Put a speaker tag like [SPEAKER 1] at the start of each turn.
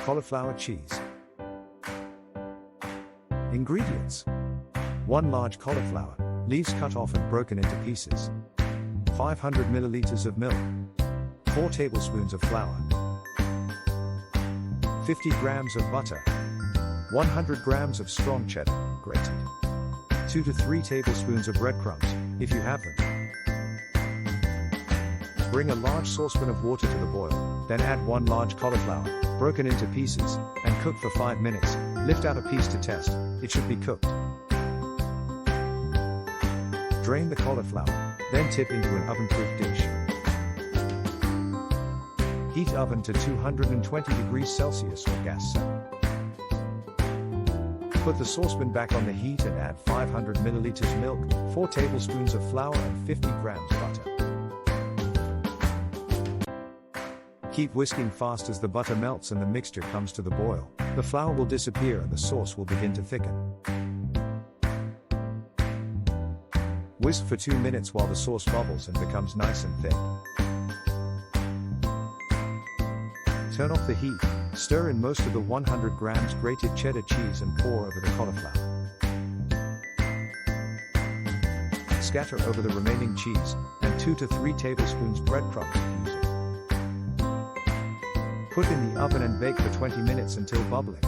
[SPEAKER 1] cauliflower cheese. Ingredients: 1 large cauliflower, leaves cut off and broken into pieces. 500 milliliters of milk. 4 tablespoons of flour. 50 grams of butter. 100 grams of strong cheddar, grated. 2 to 3 tablespoons of breadcrumbs, if you have them. Bring a large saucepan of water to the boil, then add 1 large cauliflower, broken into pieces, and cook for 5 minutes. Lift out a piece to test, it should be cooked. Drain the cauliflower, then tip into an oven-proof dish. Heat oven to 220 degrees Celsius or gas 7. Put the saucepan back on the heat and add 500 milliliters milk, 4 tablespoons of flour and 50 grams butter. Keep whisking fast as the butter melts and the mixture comes to the boil. The flour will disappear and the sauce will begin to thicken. Whisk for 2 minutes while the sauce bubbles and becomes nice and thick. Turn off the heat, stir in most of the 100 grams grated cheddar cheese and pour over the cauliflower. Scatter over the remaining cheese, and 2 to 3 tablespoons breadcrumbs if used. Put in the oven and bake for 20 minutes until bubbling.